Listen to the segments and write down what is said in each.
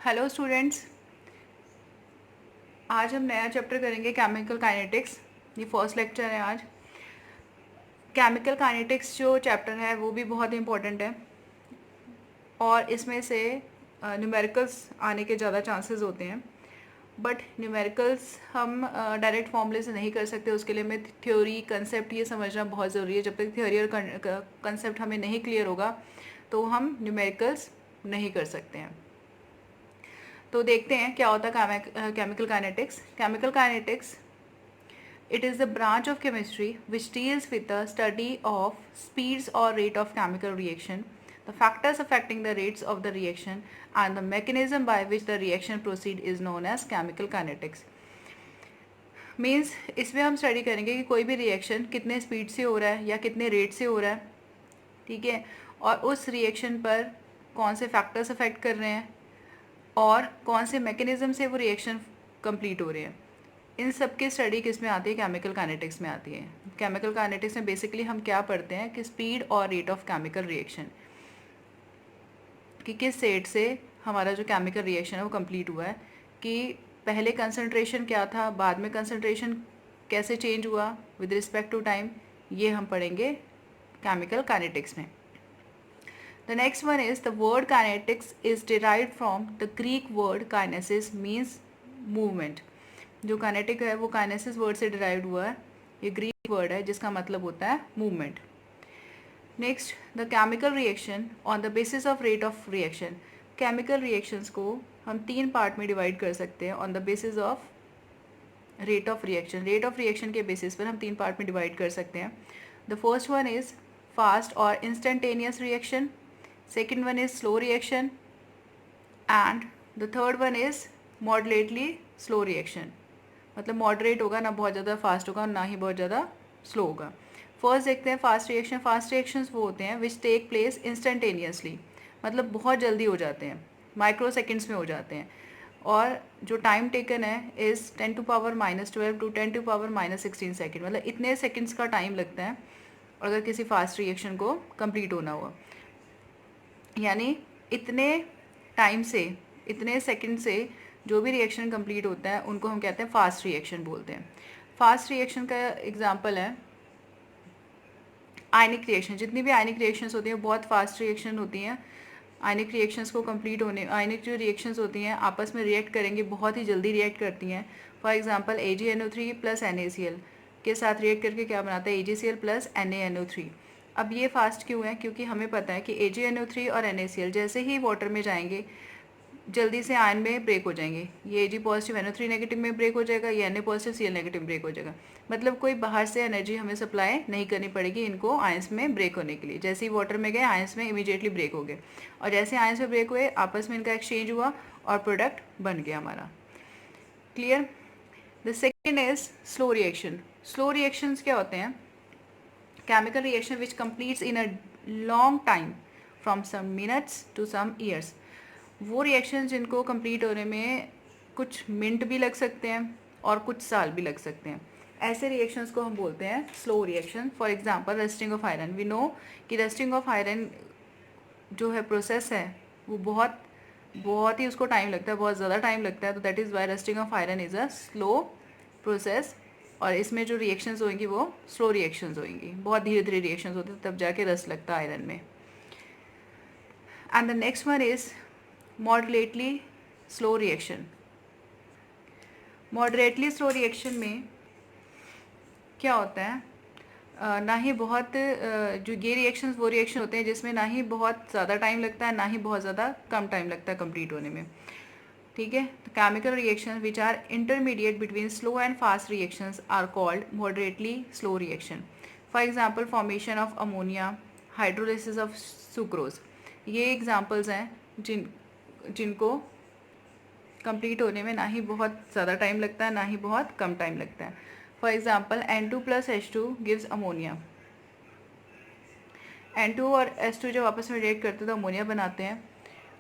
Hello students, आज हम नया चैप्टर करेंगे केमिकल काइनेटिक्स। ये फर्स्ट लेक्चर है आज। केमिकल काइनेटिक्स जो चैप्टर है वो भी बहुत इंपॉर्टेंट है और इसमें से न्यूमेरिकल्स आने के ज़्यादा चांसेस होते हैं। बट न्यूमेरिकल्स हम डायरेक्ट फॉर्मूले से नहीं कर सकते, उसके लिए हमें थ्योरी कंसेप्ट ये समझना बहुत ज़रूरी है। जब तक थ्योरी और कंसेप्ट हमें नहीं क्लियर होगा तो हम न्यूमेरिकल्स नहीं कर सकते हैं। तो देखते हैं क्या होता है chemical kinetics. Chemical kinetics, it is the branch of chemistry which deals with the study of speeds or rate of chemical reaction, the factors affecting the rates of the reaction, and the mechanism by which the reaction proceed is known as chemical kinetics. Means इसमें हम study करेंगे कि कोई भी reaction कितने speed से हो रहा है या कितने रेट से हो रहा है, ठीक है, और उस रिएक्शन पर कौन से फैक्टर्स अफेक्ट कर रहे हैं और कौन से मैकेनिज्म से वो रिएक्शन कंप्लीट हो रहे हैं। इन सब की स्टडी किस में आती है? केमिकल काइनेटिक्स में आती है। केमिकल काइनेटिक्स में बेसिकली हम क्या पढ़ते हैं कि स्पीड और रेट ऑफ केमिकल रिएक्शन, कि किस रेट से हमारा जो केमिकल रिएक्शन है वो कंप्लीट हुआ है, कि पहले कंसंट्रेशन क्या था, बाद में कंसंट्रेशन कैसे चेंज हुआ विद रिस्पेक्ट टू टाइम, ये हम पढ़ेंगे केमिकल काइनेटिक्स में। The next one is the word kinetics is derived from the Greek word kinesis means movement. जो काइनेटिक है वो काइनेसिस वर्ड से डिराइव्ड हुआ है। ये ग्रीक वर्ड है जिसका मतलब होता है movement. Next, the chemical reaction on the basis of rate of reaction. Chemical reactions को हम 3 पार्ट में डिवाइड कर सकते हैं on the basis of rate of reaction. Rate of reaction के बेसिस पर हम 3 पार्ट में डिवाइड कर सकते हैं। The first one is fast और instantaneous reaction, second one is slow reaction, and the third one is moderately slow reaction. मतलब moderate होगा, ना बहुत ज़्यादा फास्ट होगा ना ही बहुत ज़्यादा स्लो होगा। फर्स्ट देखते हैं फास्ट रिएक्शन। फास्ट रिएक्शंस वो होते हैं विच टेक प्लेस इंस्टेंटेनियसली, मतलब बहुत जल्दी हो जाते हैं, माइक्रो सेकेंड्स में हो जाते हैं। और जो टाइम टेकन है इज़ 10⁻⁻12 टू 10⁻⁻16 सेकेंड, मतलब इतने सेकेंड्स का टाइम लगता है अगर किसी फास्ट रिएक्शन को कंप्लीट होना हुआ। यानी इतने टाइम से, इतने सेकेंड से जो भी रिएक्शन कंप्लीट होता है उनको हम कहते हैं फास्ट रिएक्शन बोलते हैं। फास्ट रिएक्शन का एग्जांपल है आयनिक रिएक्शन। जितनी भी आयनिक रिएक्शंस होती हैं बहुत फास्ट रिएक्शन होती हैं। आयनिक रिएक्शंस को कंप्लीट होने, आयनिक जो रिएक्शंस होती हैं आपस में रिएक्ट करेंगे, बहुत ही जल्दी रिएक्ट करती हैं। For example AgNO3 plus NaCl के साथ रिएक्ट करके क्या बनाता है? AgCl plus NaNO3। अब ये फास्ट क्यों है? क्योंकि हमें पता है कि AgNO3 और NaCl जैसे ही वाटर में जाएंगे जल्दी से आयन में ब्रेक हो जाएंगे। ये Ag पॉजिटिव NO3 नेगेटिव में ब्रेक हो जाएगा, ये Na positive Cl negative break हो जाएगा। मतलब कोई बाहर से एनर्जी हमें सप्लाई नहीं करनी पड़ेगी इनको आयंस में ब्रेक होने के लिए। जैसे ही वाटर में गए आयंस में इमीडिएटली ब्रेक हो गए, और जैसे आयंस में ब्रेक हुए आपस में इनका एक्सचेंज हुआ और प्रोडक्ट बन गया हमारा। Clear? The second is slow reaction. Slow reactions क्या होते हैं? Chemical reaction which completes in a long time from some minutes to some years. वो रिएक्शन जिनको कंप्लीट होने में कुछ मिनट भी लग सकते हैं और कुछ साल भी लग सकते हैं, ऐसे रिएक्शंस को हम बोलते हैं slow reaction. For example rusting of iron. We know कि रस्टिंग ऑफ आयरन जो है प्रोसेस है वो बहुत ही उसको टाइम लगता है, बहुत ज़्यादा टाइम लगता है। तो that is why rusting of iron is a slow process, और इसमें जो रिएक्शंस होंगी वो स्लो रिएक्शंस होंगी, बहुत धीरे धीरे रिएक्शंस होते हैं, तब जाके रस्ट लगता है आयरन में। And the next one is moderately slow reaction. Moderately slow reaction में क्या होता है? ना ही बहुत जो ये रिएक्शंस वो रिएक्शन होते हैं जिसमें ना ही बहुत ज़्यादा टाइम लगता है ना ही बहुत ज़्यादा कम टाइम लगता है कंप्लीट होने में, ठीक है। तो chemical reaction which are intermediate between slow and fast reactions are called moderately slow reaction. For example formation of ammonia, hydrolysis of sucrose, ये एग्जांपल्स हैं जिनको कंप्लीट होने में ना ही बहुत ज़्यादा टाइम लगता है ना ही बहुत कम टाइम लगता है। For example N2 plus H2 gives ammonia. N2 और H2 जब आपस में रिएक्ट करते हैं तो अमोनिया बनाते हैं,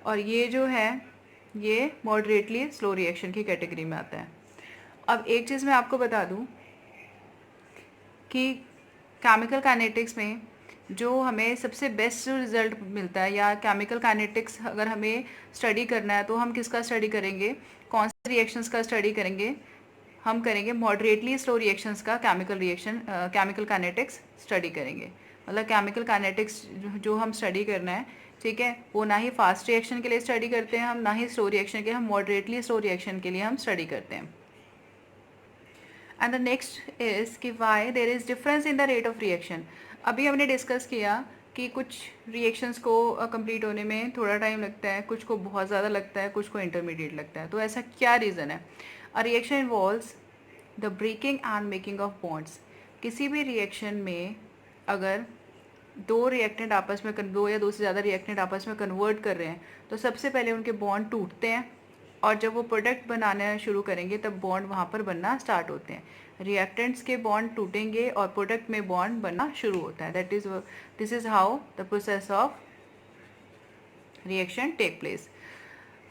और ये जो है ये मॉडरेटली स्लो रिएक्शन की कैटेगरी में आता है। अब एक चीज़ मैं आपको बता दूं कि केमिकल काइनेटिक्स में जो हमें सबसे बेस्ट रिजल्ट मिलता है, या केमिकल काइनेटिक्स अगर हमें स्टडी करना है तो हम किसका स्टडी करेंगे, कौन से रिएक्शंस का स्टडी करेंगे, हम करेंगे मॉडरेटली स्लो रिएक्शंस का केमिकल काइनेटिक्स स्टडी करेंगे। मतलब केमिकल काइनेटिक्स जो हम स्टडी करना है, ठीक है, वो ना ही फास्ट रिएक्शन के लिए स्टडी करते हैं हम, ना ही स्लो रिएक्शन के लिए, हम मॉडरेटली स्लो रिएक्शन के लिए हम स्टडी करते हैं। एंड द नेक्स्ट इज कि why there is difference in the rate of reaction. अभी हमने डिस्कस किया कि कुछ रिएक्शंस को कंप्लीट होने में थोड़ा टाइम लगता है, कुछ को बहुत ज़्यादा लगता है, कुछ को इंटरमीडिएट लगता है। तो ऐसा क्या रीज़न है? A reaction involves the breaking and making of bonds. किसी भी रिएक्शन में अगर दो रिएक्टेंट आपस में दो या दो से ज़्यादा रिएक्टेंट आपस में कन्वर्ट कर रहे हैं तो सबसे पहले उनके बॉन्ड टूटते हैं, और जब वो प्रोडक्ट बनाना शुरू करेंगे तब बॉन्ड वहाँ पर बनना स्टार्ट होते हैं। रिएक्टेंट्स के बॉन्ड टूटेंगे और प्रोडक्ट में बॉन्ड बनना शुरू होता है। This is how the process of reaction take place.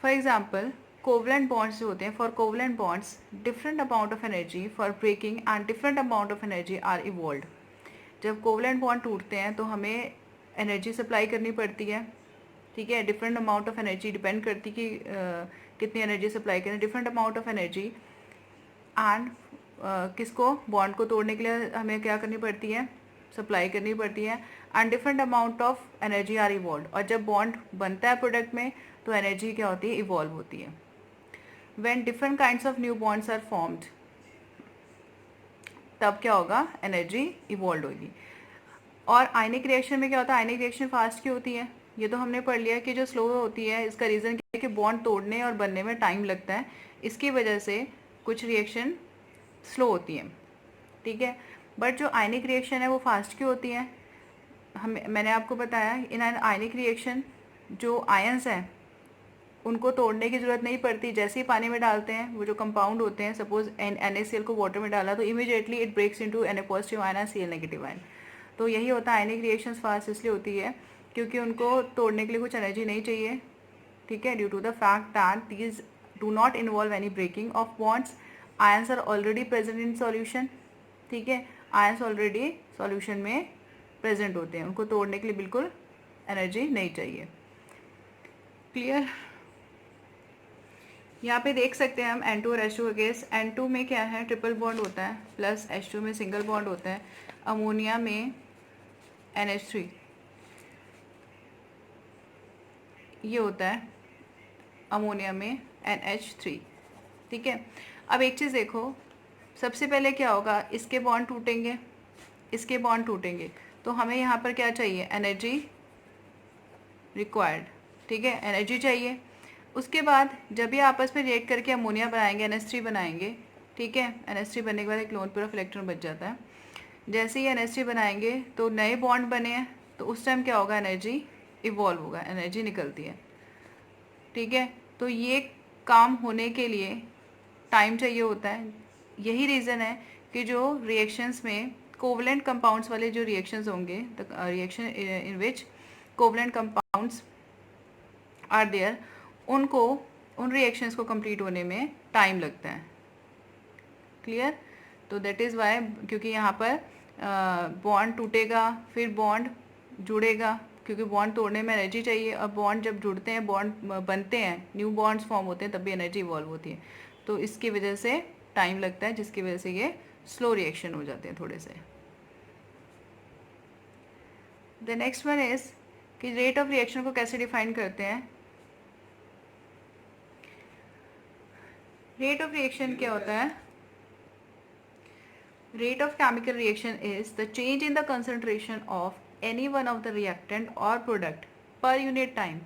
For example, covalent bonds जो होते हैं, for covalent bonds different amount of energy for breaking and different amount of energy are evolve. जब covalent bond टूटते हैं तो हमें energy supply करनी पड़ती है, ठीक है, different amount of energy depend करती कि कितनी एनर्जी सप्लाई करें, different amount of energy. And किसको, बॉन्ड को तोड़ने के लिए हमें क्या करनी पड़ती है, सप्लाई करनी पड़ती है। And different amount of energy are evolve, और जब बॉन्ड बनता है प्रोडक्ट में तो एनर्जी क्या होती है, इवॉल्व होती है। When different kinds of new bonds are formed, तब क्या होगा, एनर्जी इवॉल्व होगी। और आयनिक रिएक्शन में क्या होता है, आयनिक रिएक्शन फास्ट की होती है, ये तो हमने पढ़ लिया कि जो स्लो होती है इसका रीज़न क्या है कि बॉन्ड तोड़ने और बनने में टाइम लगता है, इसकी वजह से कुछ रिएक्शन स्लो होती हैं, ठीक है। बट जो आयनिक रिएक्शन है वो फास्ट की होती है। मैंने आपको बताया इन आयनिक रिएक्शन जो आयंस हैं उनको तोड़ने की ज़रूरत नहीं पड़ती, जैसे ही पानी में डालते हैं वो जो कंपाउंड होते हैं, सपोज NaCl को वाटर में डाला तो immediately it breaks into Na positive ion and Cl negative ion. तो यही होता है, आयनिक रिएक्शंस फास्ट इसलिए होती है क्योंकि उनको तोड़ने के लिए कुछ एनर्जी नहीं चाहिए, ठीक है, due to the fact that these do not involve any breaking of bonds, ions are already present in solution, ठीक है, आयंस ऑलरेडी सॉल्यूशन में प्रेजेंट होते हैं, उनको तोड़ने के लिए बिल्कुल एनर्जी नहीं चाहिए। क्लियर? यहाँ पे देख सकते हैं हम N2 और H2 का केस। N2 में क्या है, ट्रिपल बॉन्ड होता है, प्लस H2 में सिंगल बॉन्ड होता है, अमोनिया में NH3 ये होता है, अमोनिया में NH3, ठीक है। अब एक चीज़ देखो, सबसे पहले क्या होगा, इसके बॉन्ड टूटेंगे, इसके बॉन्ड टूटेंगे, तो हमें यहाँ पर क्या चाहिए, एनर्जी रिक्वायर्ड, ठीक है, एनर्जी चाहिए। उसके बाद जब ये आपस में रिएक्ट करके अमोनिया बनाएंगे, NH3 बनाएंगे, ठीक है, NH3 बनने के बाद एक लोन पेयर ऑफ इलेक्ट्रॉन बच जाता है। जैसे ही NH3 बनाएंगे तो नए बॉन्ड बने हैं, तो उस टाइम क्या होगा, एनर्जी इवॉल्व होगा, एनर्जी निकलती है, ठीक है। तो ये काम होने के लिए टाइम चाहिए होता है। यही रीज़न है कि जो रिएक्शंस में कोवलेंट कंपाउंड्स वाले जो रिएक्शंस होंगे, the reaction in which covalent compounds are there, उन रिएक्शंस को कंप्लीट होने में टाइम लगता है। क्लियर? तो दैट इज़ वाई, क्योंकि यहाँ पर बॉन्ड टूटेगा, फिर बॉन्ड जुड़ेगा, क्योंकि बॉन्ड तोड़ने में एनर्जी चाहिए, और बॉन्ड जब जुड़ते हैं, बॉन्ड बनते हैं, न्यू बॉन्ड्स फॉर्म होते हैं, तब भी एनर्जी इवॉल्व होती है। तो इसकी वजह से टाइम लगता है, जिसकी वजह से ये स्लो रिएक्शन हो जाते हैं थोड़े से। द नेक्स्ट वन इज़ कि रेट ऑफ रिएक्शन को कैसे डिफाइन करते हैं। रेट ऑफ रिएक्शन क्या होता है, rate of chemical reaction is the change in the concentration of any one of the reactant और प्रोडक्ट पर यूनिट टाइम।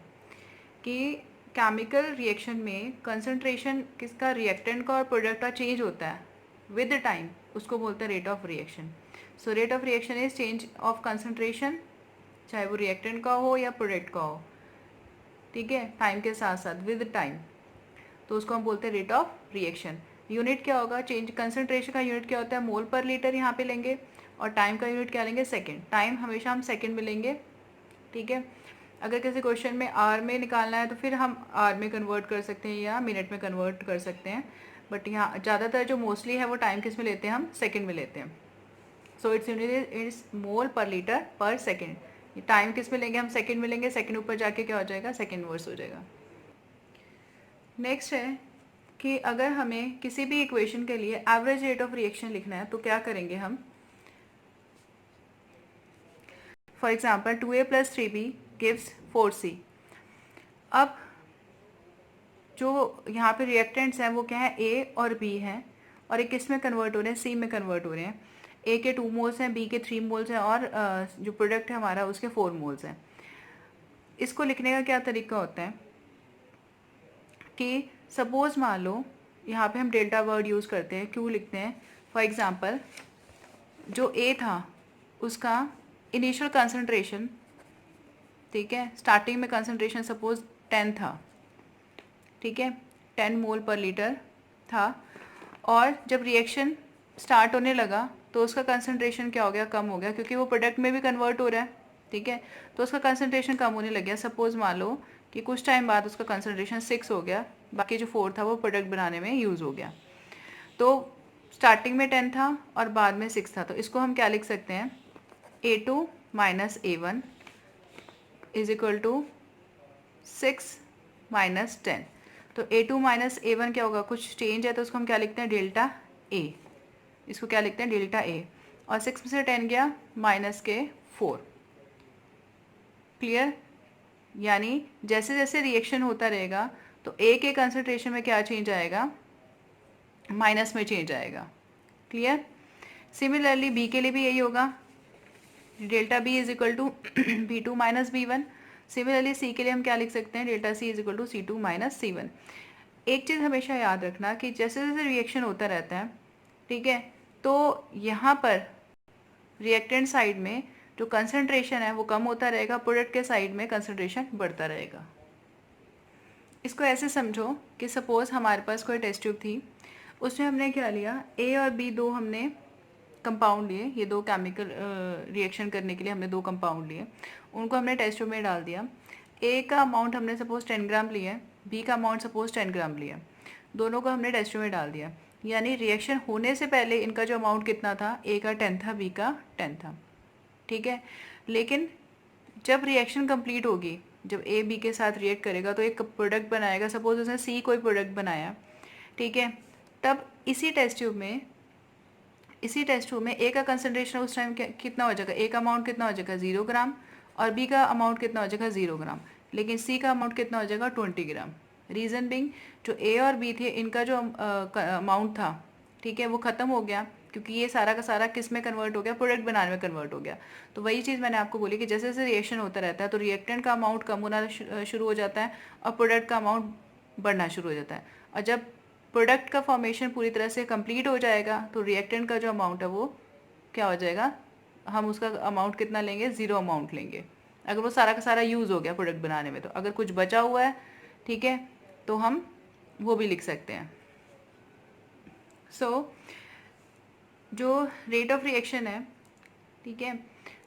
कि केमिकल रिएक्शन में कंसंट्रेशन किसका, रिएक्टेंट का और प्रोडक्ट का चेंज होता है विद टाइम, उसको बोलते हैं rate of reaction. So rate of reaction is change of concentration, चाहे वो रिएक्टेंट का हो या प्रोडक्ट का हो, ठीक है, टाइम के साथ साथ विद टाइम, तो उसको हम बोलते हैं रेट ऑफ रिएक्शन। यूनिट क्या होगा, चेंज कंसंट्रेशन का यूनिट क्या होता है, मोल पर लीटर यहाँ पे लेंगे, और टाइम का यूनिट क्या लेंगे, सेकंड। टाइम हमेशा हम सेकंड में लेंगे, ठीक है। अगर किसी क्वेश्चन में आर में निकालना है तो फिर हम आर में कन्वर्ट कर सकते हैं या मिनट में कन्वर्ट कर सकते हैं, बट यहाँ ज़्यादातर जो मोस्टली है वो टाइम किस में लेते हैं, हम सेकेंड में लेते हैं। So its unit is mole पर लीटर पर सेकेंड। ये टाइम किस में लेंगे हम, सेकंड में लेंगे, सेकंड ऊपर जाके क्या हो जाएगा, सेकंड इन्वर्स हो जाएगा। नेक्स्ट है कि अगर हमें किसी भी इक्वेशन के लिए एवरेज रेट ऑफ रिएक्शन लिखना है तो क्या करेंगे हम। For example 2a + 3b gives 4c। अब जो यहाँ पे रिएक्टेंट्स हैं वो क्या है, a और b हैं, और एक किस में कन्वर्ट हो रहे हैं, c में कन्वर्ट हो रहे हैं। a के 2 मोल्स हैं, b के 3 मोल्स हैं, और जो प्रोडक्ट है हमारा उसके 4 मोल्स हैं। इसको लिखने का क्या तरीका होता है कि सपोज मान लो यहाँ पे हम डेल्टा वर्ड यूज़ करते हैं, क्यों लिखते हैं। फॉर एग्जांपल जो ए था उसका इनिशियल कंसंट्रेशन, ठीक है, स्टार्टिंग में कंसंट्रेशन सपोज 10 था, ठीक है, 10 मोल पर लीटर था, और जब रिएक्शन स्टार्ट होने लगा तो उसका कंसंट्रेशन क्या हो गया, कम हो गया, क्योंकि वो प्रोडक्ट में भी कन्वर्ट हो रहा है, ठीक है, तो उसका कंसंट्रेशन कम होने लग गया। सपोज मान लो कि कुछ टाइम बाद उसका कंसंट्रेशन 6 हो गया, बाकी जो 4 था वो प्रोडक्ट बनाने में यूज़ हो गया। तो स्टार्टिंग में 10 था और बाद में 6 था, तो इसको हम क्या लिख सकते हैं, A2 - A1 is equal to 6 - 10। तो A2 - A1 क्या होगा, कुछ चेंज है तो उसको हम क्या लिखते हैं, डेल्टा A। इसको क्या लिखते हैं, डेल्टा A। और 6 में से 10 गया, माइनस के 4। क्लियर। यानी जैसे जैसे रिएक्शन होता रहेगा तो A के कंसंट्रेशन में क्या चेंज आएगा, माइनस में चेंज आएगा। क्लियर। सिमिलरली B के लिए भी यही होगा, delta B is equal to B2 - B1। Similarly C के लिए हम क्या लिख सकते हैं, delta C is equal to C2 - C1। एक चीज़ हमेशा याद रखना कि जैसे जैसे रिएक्शन होता रहता है, ठीक है, तो यहाँ पर रिएक्टेंट साइड में जो कंसंट्रेशन है वो कम होता रहेगा, प्रोडक्ट के साइड में कंसंट्रेशन बढ़ता रहेगा। इसको ऐसे समझो कि सपोज़ हमारे पास कोई टेस्ट ट्यूब थी, उसमें हमने क्या लिया, ए और बी दो हमने कंपाउंड लिए, ये दो केमिकल रिएक्शन करने के लिए हमने दो कंपाउंड लिए, उनको हमने टेस्ट ट्यूब में डाल दिया। ए का अमाउंट हमने सपोज 10 ग्राम लिया है, बी का अमाउंट सपोज 10 ग्राम लिया, दोनों को हमने टेस्ट ट्यूब में डाल दिया। यानी रिएक्शन होने से पहले इनका जो अमाउंट कितना था, ए का 10 था, बी का 10 था, ठीक है। लेकिन जब रिएक्शन कंप्लीट होगी, जब ए बी के साथ रिएक्ट करेगा तो एक प्रोडक्ट बनाएगा, सपोज उसने सी कोई प्रोडक्ट बनाया, ठीक है, तब इसी टेस्ट ट्यूब में ए का कंसंट्रेशन उस टाइम कितना हो जाएगा, ए का अमाउंट कितना हो जाएगा 0 ग्राम, और बी का अमाउंट कितना हो जाएगा 0 ग्राम, लेकिन सी का अमाउंट कितना हो जाएगा 20 ग्राम। रीज़न बिंग जो ए और बी थे इनका जो अमाउंट था, ठीक है, वो ख़त्म हो गया, क्योंकि ये सारा का सारा किस में कन्वर्ट हो गया, प्रोडक्ट बनाने में कन्वर्ट हो गया। तो वही चीज़ मैंने आपको बोली कि जैसे जैसे रिएक्शन होता रहता है तो रिएक्टेंट का अमाउंट कम होना शुरू हो जाता है और प्रोडक्ट का अमाउंट बढ़ना शुरू हो जाता है। और जब प्रोडक्ट का फॉर्मेशन पूरी तरह से कंप्लीट हो जाएगा तो रिएक्टेंट का जो अमाउंट है वो क्या हो जाएगा, हम उसका अमाउंट कितना लेंगे, 0 अमाउंट लेंगे, अगर वो सारा का सारा यूज़ हो गया प्रोडक्ट बनाने में। तो अगर कुछ बचा हुआ है, ठीक है, तो हम वो भी लिख सकते हैं। सो जो रेट ऑफ रिएक्शन है, ठीक है,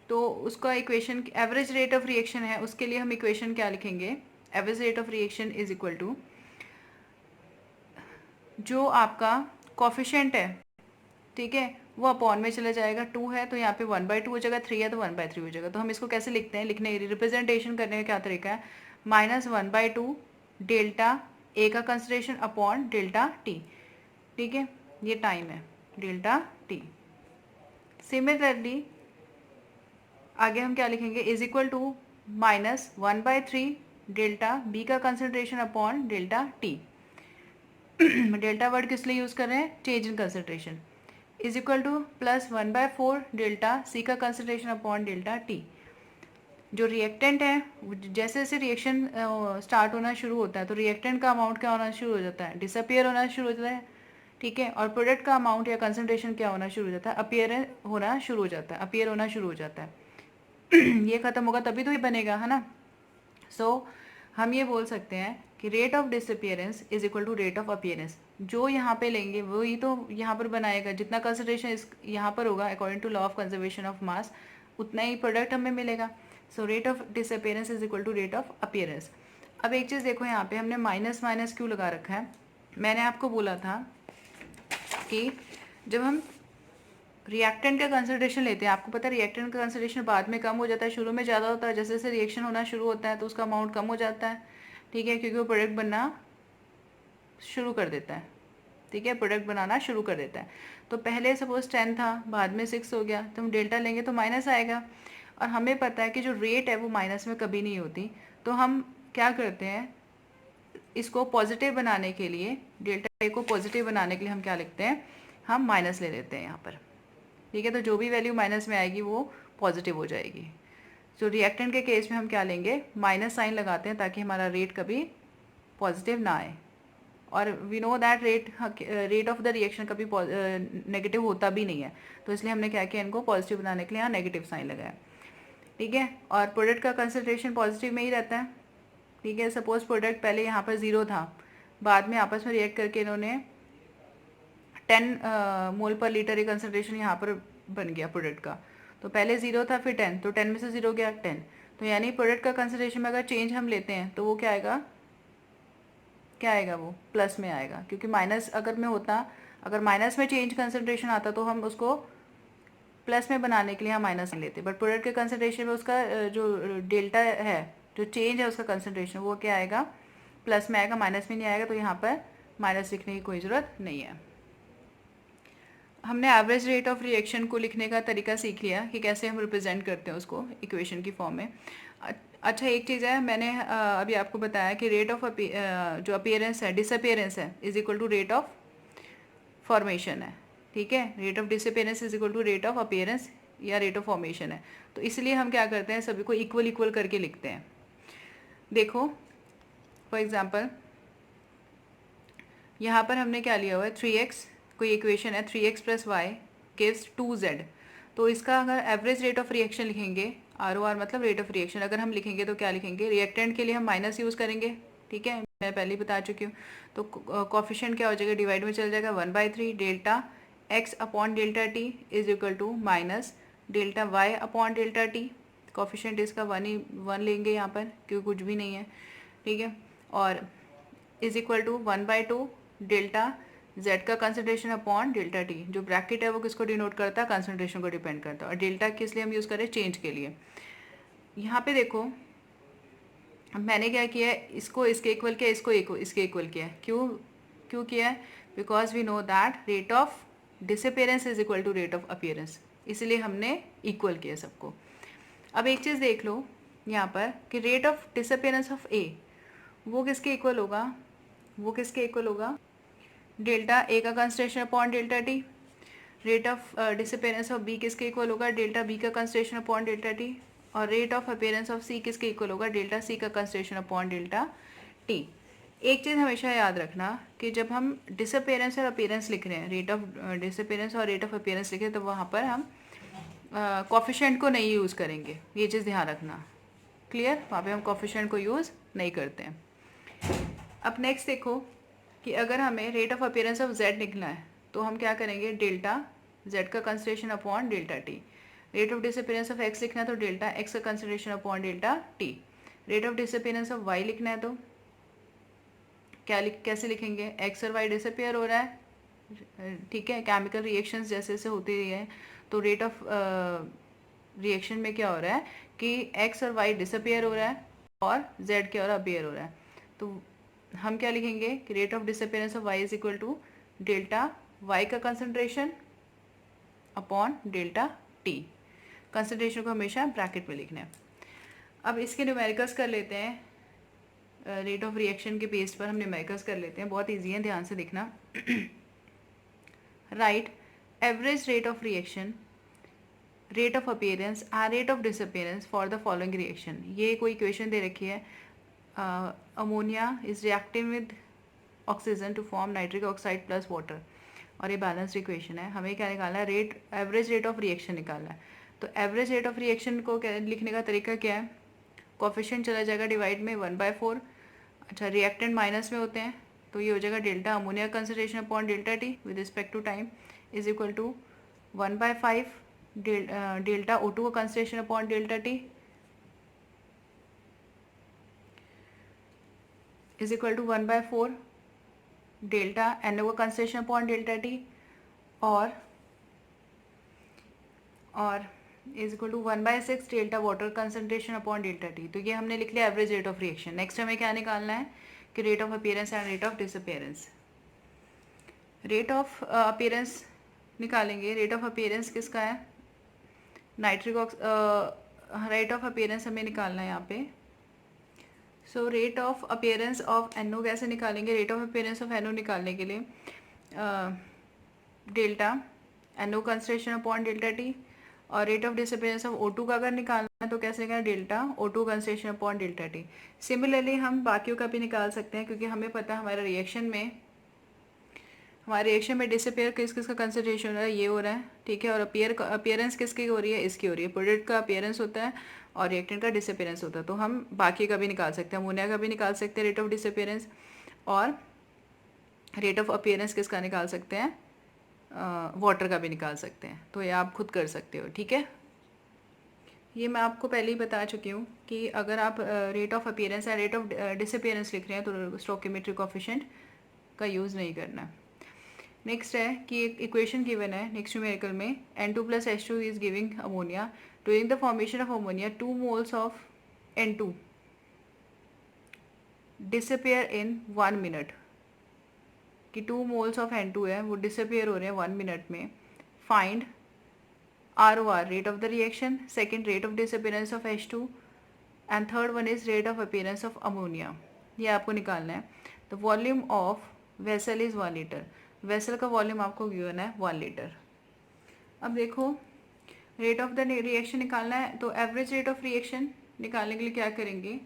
तो उसका equation average rate of reaction है, उसके लिए हम इक्वेशन क्या लिखेंगे, average rate of reaction is equal to जो आपका कॉफिशेंट है, ठीक है, वो अपॉन में चला जाएगा। 2 है तो यहाँ पे 1/2 हो जाएगा, 3 है तो 1/3 हो जाएगा। तो हम इसको कैसे लिखते हैं, लिखने रिप्रेजेंटेशन करने का क्या तरीका है, -1/2 डेल्टा ए का कंसिडरेशन अपॉन डेल्टा टी, ठीक है, ये टाइम है, डेल्टा टी। सिमिलरली आगे हम क्या लिखेंगे, is equal to -1/3 delta B का concentration upon delta T. Delta word किस लिए यूज़ कर रहे हैं, change in concentration, is equal to +1/4 delta C का कंसंट्रेशन अपॉन डेल्टा टी। जो रिएक्टेंट है, जैसे जैसे रिएक्शन स्टार्ट होना शुरू होता है तो रिएक्टेंट का अमाउंट क्या होना शुरू हो जाता है, डिसअपियर होना शुरू हो जाता है, ठीक है, और प्रोडक्ट का अमाउंट या कंसंट्रेशन क्या होना शुरू हो जाता है, अपियर होना शुरू हो जाता है, अपियर होना शुरू हो जाता है। ये ख़त्म होगा तभी तो ये बनेगा, है ना। सो हम ये बोल सकते हैं कि rate of disappearance is equal to rate of appearance. जो यहाँ पे लेंगे वही तो यहाँ पर बनाएगा, जितना कंसंट्रेशन इस यहाँ पर होगा according to law of conservation of mass, उतना ही प्रोडक्ट हमें मिलेगा। So rate of disappearance is equal to rate of appearance. अब एक चीज़ देखो, यहाँ पे हमने माइनस माइनस क्यों लगा रखा है। मैंने आपको बोला था कि जब हम रिएक्टेंट का कंसंट्रेशन लेते हैं, आपको पता है रिएक्टेंट का कंसंट्रेशन बाद में कम हो जाता है, शुरू में ज़्यादा होता है, जैसे जैसे रिएक्शन होना शुरू होता है तो उसका अमाउंट कम हो जाता है, ठीक है, क्योंकि वो प्रोडक्ट बनना शुरू कर देता है, ठीक है, प्रोडक्ट बनाना शुरू कर देता है। तो पहले सपोज 10 था, बाद में 6 हो गया, तो हम डेल्टा लेंगे तो माइनस आएगा, और हमें पता है कि जो रेट है वो माइनस में कभी नहीं होती, तो हम क्या करते हैं, इसको पॉजिटिव बनाने के लिए, डेल्टा ए को पॉजिटिव बनाने के लिए हम क्या लिखते हैं, हम माइनस ले लेते हैं यहाँ पर, ठीक है। तो जो भी वैल्यू माइनस में आएगी वो पॉजिटिव हो जाएगी। तो रिएक्टेंट के केस में हम क्या लेंगे, माइनस साइन लगाते हैं ताकि हमारा रेट कभी पॉजिटिव ना आए, और we know that rate of the reaction कभी नेगेटिव होता भी नहीं है, तो इसलिए हमने क्या किया, इनको पॉजिटिव बनाने के लिए यहाँ नेगेटिव साइन लगाया, ठीक है। और प्रोडक्ट का कंसंट्रेशन पॉजिटिव में ही रहता है, ठीक है। सपोज प्रोडक्ट पहले यहाँ पर 0 था, बाद में आपस में रिएक्ट करके इन्होंने 10 मोल पर लीटर एक कंसंट्रेशन यहाँ पर बन गया प्रोडक्ट का, तो पहले 0 था फिर 10, तो 10 में से 0 गया 10, तो यानी प्रोडक्ट का कंसंट्रेशन में अगर चेंज हम लेते हैं तो वो क्या आएगा, क्या आएगा, वो प्लस में आएगा, क्योंकि माइनस अगर में होता, अगर माइनस में चेंज कंसंट्रेशन आता तो हम उसको प्लस में बनाने के लिए हम माइनस लेते, बट प्रोडक्ट के कंसंट्रेशन में उसका जो डेल्टा है, जो चेंज है उसका कंसंट्रेशन, वो क्या आएगा, प्लस में आएगा, माइनस में नहीं आएगा, तो यहाँ पर माइनस लिखने की कोई ज़रूरत नहीं है। हमने एवरेज रेट ऑफ रिएक्शन को लिखने का तरीका सीख लिया कि कैसे हम रिप्रेजेंट करते हैं उसको इक्वेशन की फॉर्म में। अच्छा, एक चीज़ है, मैंने अभी आपको बताया कि रेट ऑफ जो अपीयरेंस है, डिसअपीयरेंस है, is equal to rate of formation है, ठीक है। Rate of disappearance is equal to rate of appearance या रेट ऑफ फॉर्मेशन है, तो इसलिए हम क्या करते हैं, सभी को इक्वल इक्वल करके लिखते हैं। देखो फॉर एग्जांपल यहाँ पर हमने क्या लिया हुआ है, 3x, कोई इक्वेशन है 3x plus Y gives 2z, तो इसका अगर एवरेज रेट ऑफ रिएक्शन लिखेंगे, ROR मतलब रेट ऑफ रिएक्शन, अगर हम लिखेंगे तो क्या लिखेंगे, रिएक्टेंट के लिए हम माइनस यूज़ करेंगे, ठीक है, मैं पहले ही बता चुकी हूँ। तो कॉफिशिएंट क्या हो जाएगा, डिवाइड में चल जाएगा, 1/3 delta x upon delta t is equal to minus delta y upon delta t, coefficient इसका 1 लेंगे यहाँ पर क्योंकि कुछ भी नहीं है, ठीक है, और is equal to 1/2 delta z का कंसंट्रेशन अपॉन डेल्टा t, जो ब्रैकेट है वो किसको डिनोट करता है, कंसंट्रेशन को डिपेंड करता है, और डेल्टा किस लिए हम यूज़ करें, चेंज के लिए। यहाँ पे देखो मैंने क्या किया है, इसको इसके इक्वल किया, इसको इसके इक्वल किया है, क्यों किया है, because we know that rate of disappearance is equal to rate of appearance, इसलिए हमने इक्वल किया सबको। अब एक चीज़ देख लो यहाँ पर कि रेट ऑफ डिसअपीयरेंस ऑफ ए वो किसके इक्वल होगा, वो किसके इक्वल होगा, डेल्टा ए का concentration upon delta T. Rate of disappearance of B किसके इक्वल होगा, डेल्टा बी का कंसंट्रेशन अपॉन डेल्टा टी। और rate of appearance of C किसके इक्वल होगा, डेल्टा सी का कंसंट्रेशन अपॉन डेल्टा टी। एक चीज़ हमेशा याद रखना कि जब हम डिसअपीयरेंस और अपीयरेंस लिख रहे हैं, रेट ऑफ डिसअपीयरेंस और रेट ऑफ अपीयरेंस लिख रहे हैं, तो वहाँ पर हम कॉफिशिएंट को नहीं यूज़ करेंगे, ये चीज़ ध्यान रखना, क्लियर, वहाँ पे हम कॉफिशिएंट को यूज़ नहीं करते हैं। अब नेक्स्ट देखो कि अगर हमें rate of appearance of z निकलना है तो हम क्या करेंगे, डेल्टा z का concentration upon delta t। Rate of disappearance of x लिखना है तो डेल्टा x का concentration upon delta t। Rate of disappearance of y लिखना है तो कैसे लिखेंगे, x और y डिसअपीयर हो रहा है, ठीक है, केमिकल रिएक्शंस जैसे जैसे होती रही है, तो रेट ऑफ रिएक्शन में क्या हो रहा है कि x और y डिसअपीयर हो रहा है और z क्या हो रहा है, अपीयर हो रहा है, तो हम क्या लिखेंगे कि rate of disappearance of y is equal to delta y का concentration upon delta t। Concentration को हमेशा ब्रैकेट में लिखना है। अब इसके न्यूमेरिकल्स कर लेते हैं, रेट ऑफ रिएक्शन के बेस पर हम न्यूमेरिकल्स कर लेते हैं, बहुत ईजी है, ध्यान से देखना। Write average rate of reaction, rate of appearance and rate of disappearance for the following reaction. ये कोई इक्वेशन दे रखी है, ammonia is reacting with oxygen to form nitric oxide plus water, और ये बैलेंस्ड इक्वेशन है। हमें क्या निकालना है, एवरेज रेट ऑफ रिएक्शन निकालना है। तो एवरेज रेट ऑफ रिएक्शन को लिखने का तरीका क्या है, कोफिशिएंट चला जाएगा डिवाइड में 1/4, अच्छा रिएक्टेंट माइनस में होते हैं तो ये हो जाएगा delta ammonia concentration upon delta T with respect to time is equal to 1/5 delta O2 का concentration upon delta T is equal to 1/4 delta NO का कंसंट्रेशन अपॉन डेल्टा टी, और और is equal to 1/6 delta water concentration upon delta T. तो ये हमने लिख लिया average rate of reaction. Next हमें क्या निकालना है कि rate of appearance and rate of disappearance. Rate of appearance निकालेंगे। रेट ऑफ अपीयरेंस किसका है, नाइट्रिक रेट ऑफ अपीयरेंस हमें निकालना है यहाँ पे। So rate of appearance of NO कैसे निकालेंगे, rate of appearance of NO निकालने के लिए delta NO concentration upon delta T, और rate of disappearance of O2 का अगर निकालना है तो कैसे निकालना, delta O2 concentration upon delta T. Similarly हम बाकियों का भी निकाल सकते हैं, क्योंकि हमें पता है हमारे रिएक्शन में डिसअपेयर किस किस का कंसंट्रेशन हो रहा है, ये हो रहा है, ठीक है। और अपीयरेंस किसकी हो रही है, इसकी हो रही है। प्रोडक्ट का अपीयरेंस होता है और रिएक्टेंट का डिसअपेयरेंस होता है। तो हम बाकी का भी निकाल सकते हैं, अमोनिया का भी निकाल सकते हैं रेट ऑफ डिसअपेयरेंस, और रेट ऑफ अपीयरेंस किसका निकाल सकते हैं, वाटर का भी निकाल सकते हैं। तो ये आप खुद कर सकते हो, ठीक है। ये मैं आपको पहले ही बता चुकी हूँ कि अगर आप रेट ऑफ अपीयरेंस या रेट ऑफ डिसअपीयरेंस लिख रहे हैं तो स्टोइकियोमेट्रिक कोएफिशिएंट का यूज़ नहीं करना। नेक्स्ट है कि एक इक्वेशन गिवन है नेक्स्ट न्यूमेरिकल में, N2 + H2 is giving ammonia. During the formation of ammonia 2 moles of N2 disappear in 1 minute, कि 2 मोल्स ऑफ N2 है वो डिसअपेयर हो रहे हैं 1 मिनट में। Find ROR, rate of the reaction, second rate of disappearance of H2, and third one is rate of appearance of ammonia. ये आपको निकालना है। The volume of vessel is 1 litre. Vessel का वॉल्यूम आपको गिवन है 1 litre. अब देखो rate of the reaction निकालना है, तो एवरेज रेट ऑफ रिएक्शन निकालने के लिए क्या करेंगे,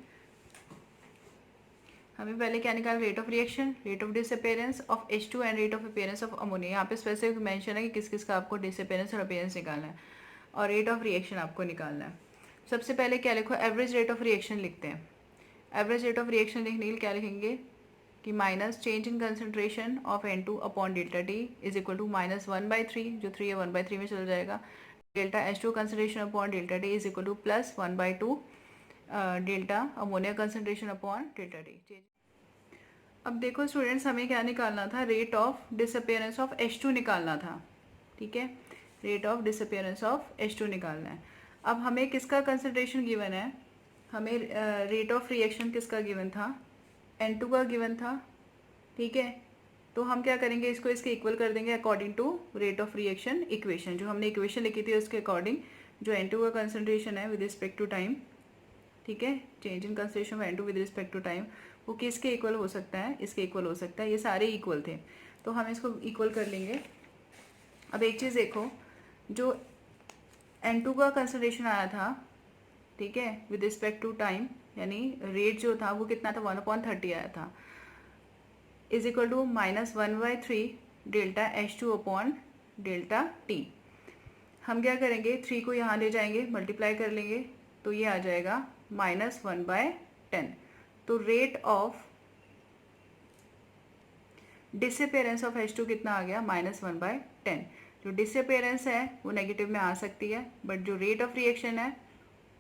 हमें पहले क्या निकाल, rate of reaction, rate of disappearance of H2 and rate of appearance of ammonia. यहाँ पे स्पेसिफिक मेंशन है कि किस किस का आपको डिसअपेयरेंस और अपीयरेंस निकालना है, और रेट ऑफ रिएक्शन आपको निकालना है। सबसे पहले क्या लिखो, एवरेज रेट ऑफ रिएक्शन लिखते हैं। एवरेज रेट ऑफ रिएक्शन लिखने के लिए क्या लिखेंगे कि minus change in concentration of N2 upon delta T is equal to -1/3, जो 3 है 1/3 में चल जाएगा। Delta H2 concentration upon delta T is equal to +1/2 delta ammonia concentration upon delta T. अब देखो स्टूडेंट्स, हमें क्या निकालना था, rate of disappearance of H2 निकालना था, ठीक है। Rate of disappearance of H2 निकालना है। अब हमें किसका कंसंट्रेशन गिवन है, हमें रेट ऑफ रिएक्शन किसका गिवन था, N2 का गिवन था, ठीक है। तो हम क्या करेंगे, इसको इसके इक्वल कर देंगे according to rate of reaction equation. जो हमने इक्वेशन लिखी थी उसके अकॉर्डिंग जो N2 का कंसंट्रेशन है विद रिस्पेक्ट टू टाइम, ठीक है, change in concentration of N2 with respect to time, वो किसके इक्वल हो सकता है, इसके इक्वल हो सकता है। ये सारे इक्वल थे तो हम इसको इक्वल कर लेंगे। अब एक चीज़ देखो, जो N2 का कंसंट्रेशन आया था, ठीक है, विद रिस्पेक्ट टू टाइम, यानी रेट जो था वो कितना था, 1/30 आया था, is equal to -1/3 delta H2 upon delta T. हम क्या करेंगे, 3 को यहाँ ले जाएंगे, मल्टीप्लाई कर लेंगे, तो ये आ जाएगा -1/10। तो rate of disappearance of H2 कितना आ गया, -1/10। जो डिसअपेयरेंस है वो नेगेटिव में आ सकती है, बट जो रेट ऑफ रिएक्शन है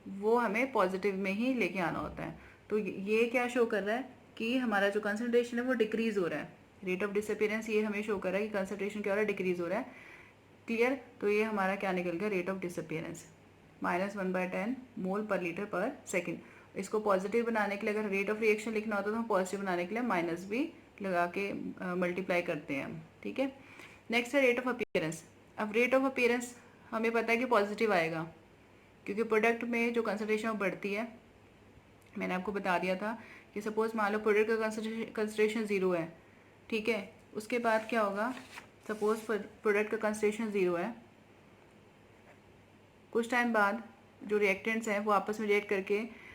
वो हमें पॉजिटिव में ही लेके आना होता है। तो ये क्या शो कर रहा है कि हमारा जो कंसंट्रेशन है वो डिक्रीज हो रहा है। रेट ऑफ डिसअपेयरेंस ये हमें शो कर रहा है कि कंसंट्रेशन क्या हो रहा है, डिक्रीज हो रहा है। क्लियर। तो ये हमारा क्या निकल गया, रेट ऑफ डिसअपेयरेंस -1/10 मोल पर लीटर पर सेकेंड। इसको पॉजिटिव बनाने के लिए अगर रेट ऑफ रिएक्शन लिखना होता तो हम पॉजिटिव बनाने के लिए माइनस भी लगा के मल्टीप्लाई करते हैं हम, ठीक है। नेक्स्ट है रेट ऑफ अपीयरेंस। अब रेट ऑफ अपीयरेंस हमें पता है कि पॉजिटिव आएगा, क्योंकि प्रोडक्ट में जो कंसंट्रेशन वो बढ़ती है। मैंने आपको बता दिया था कि सपोज मान लो प्रोडक्ट का कंसंट्रेशन 0 है, ठीक है, उसके बाद क्या होगा, सपोज प्रोडक्ट का कंसंट्रेशन 0 है, कुछ टाइम बाद जो रिएक्टेंट्स हैं वो आपस में रिएक्ट करके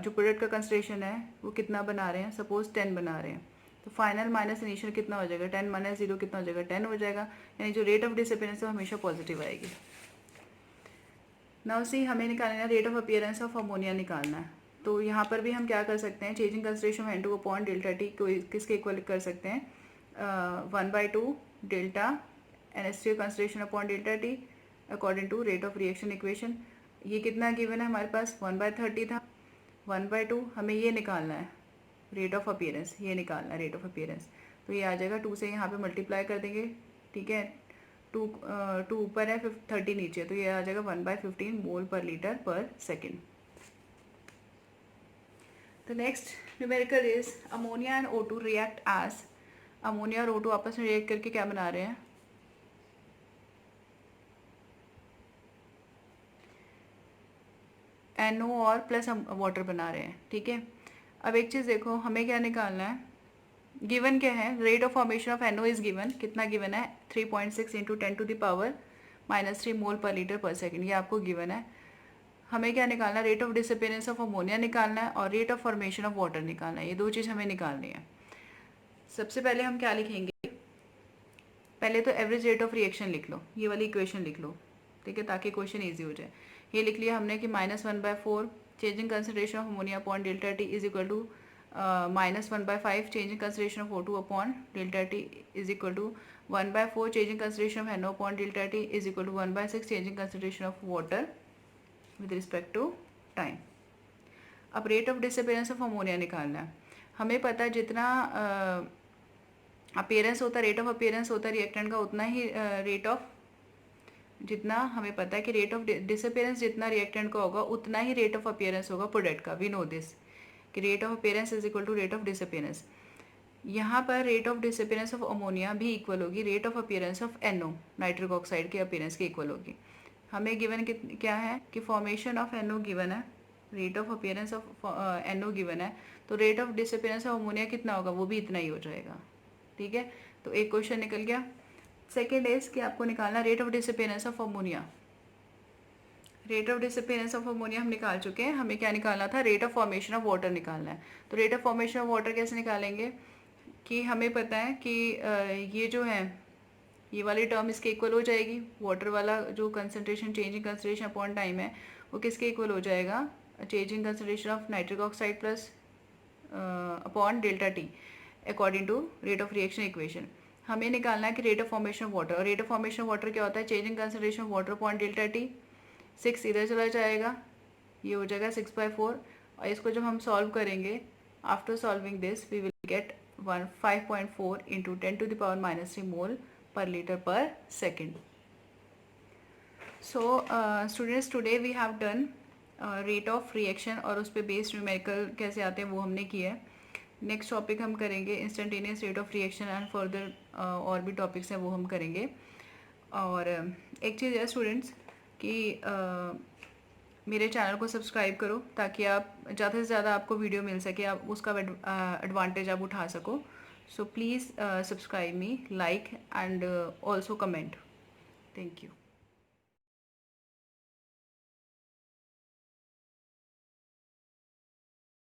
जो प्रोडक्ट का कंसंट्रेशन है वो कितना बना रहे हैं, सपोज 10 बना रहे हैं, तो फाइनल माइनस इनिशियल कितना हो जाएगा, 10 - 0 कितना हो जाएगा, 10 हो जाएगा। यानी जो रेट ऑफ डिसअपेयरेंस है वो हमेशा पॉजिटिव आएगी। नाउ सी, हमें निकालना है rate of appearance of ammonia निकालना है। तो यहाँ पर भी हम क्या कर सकते हैं, changing concentration of N2 upon delta T को किसके इक्वल कर सकते हैं, 1/2 delta NH3 concentration upon delta T according to rate of reaction equation. ये कितना गिवन है हमारे पास, 1/30 था, 1/2 हमें ये निकालना है रेट ऑफ अपीयरेंस, ये निकालना है रेट ऑफ अपीयरेंस। तो ये आ जाएगा 2 से यहाँ पे मल्टीप्लाई कर देंगे, ठीक है, टू ऊपर है 30 नीचे, तो ये आ जाएगा 1/15 मोल पर लीटर पर second. The next numerical is ammonia and O2 react as, ammonia और O2 आपस में रिएक्ट करके क्या बना रहे हैं, NO और प्लस हम वाटर बना रहे हैं, ठीक है। अब एक चीज़ देखो, हमें क्या निकालना है, गिवन क्या है, rate of formation of NO is given, कितना गिवन है 3.6 इंटू 10⁻³ मोल पर लीटर पर सेकेंड, ये आपको गिवन है। हमें क्या निकालना है, rate of disappearance of ammonia निकालना है और rate of formation of water निकालना है, ये दो चीज़ हमें निकालनी है। सबसे पहले हम क्या लिखेंगे, पहले तो एवरेज रेट ऑफ रिएक्शन लिख लो, ये वाली इक्वेशन लिख लो, ठीक है, ताकि क्वेश्चन ईजी हो जाए। ये लिख लिया हमने कि -1/4 changing concentration of ammonia upon delta T is equal to -1/5 changing concentration of O2 upon delta T is equal to 1/4 changing concentration of NO upon delta T is equal to 1/6 changing concentration of water with respect to time. अब rate of disappearance of ammonia निकालना है। हमें पता है जितना appearance होता है, rate of appearance होता है रिएक्टेंट का, उतना ही रेट ऑफ, जितना हमें पता है कि रेट ऑफ डिसअपीयरेंस जितना रिएक्टेंट का होगा उतना ही रेट ऑफ अपीयरेंस होगा प्रोडक्ट का। वी नो दिस कि rate of appearance is equal to rate of disappearance. यहाँ पर rate of disappearance of ammonia भी इक्वल होगी rate of appearance of NO, nitric oxide के अपीयरेंस के इक्वल होगी। हमें गिवन क्या है कि फॉर्मेशन ऑफ NO गिवन है, rate of appearance of NO given है, तो rate of disappearance of ammonia कितना होगा, वो भी इतना ही हो जाएगा, ठीक है। तो एक क्वेश्चन निकल गया। सेकेंड इज कि आपको निकालना rate of disappearance of ammonia. Rate of disappearance of ammonia हम निकाल चुके हैं, हमें क्या निकालना था, rate of formation of water निकालना है। तो rate of formation of water कैसे निकालेंगे कि हमें पता है कि ये जो है ये वाली टर्म इसके इक्वल हो जाएगी, वाटर वाला जो concentration changing concentration upon time है वो किसके इक्वल हो जाएगा, changing concentration of nitric oxide plus upon delta T according to rate of reaction equation. हमें निकालना है कि rate of formation of water, और rate of formation of water क्या होता है, changing concentration of water upon delta T. 6 इधर चला जाएगा, ये हो जाएगा 6/4, और इसको जब हम सॉल्व करेंगे, after solving this we will get 5.4 into 10⁻³ mole per liter per second. So students, today we have done rate of reaction और उस पर बेस्ड न्यूमेरिकल कैसे आते हैं वो हमने किया है। नेक्स्ट टॉपिक हम करेंगे instantaneous rate of reaction and further और भी टॉपिक्स हैं वो हम करेंगे। और एक चीज़ है स्टूडेंट्स कि मेरे चैनल को सब्सक्राइब करो ताकि आप ज़्यादा से ज़्यादा आपको वीडियो मिल सके, आप उसका एडवांटेज आप उठा सको। So please subscribe me, like and also comment. Thank you.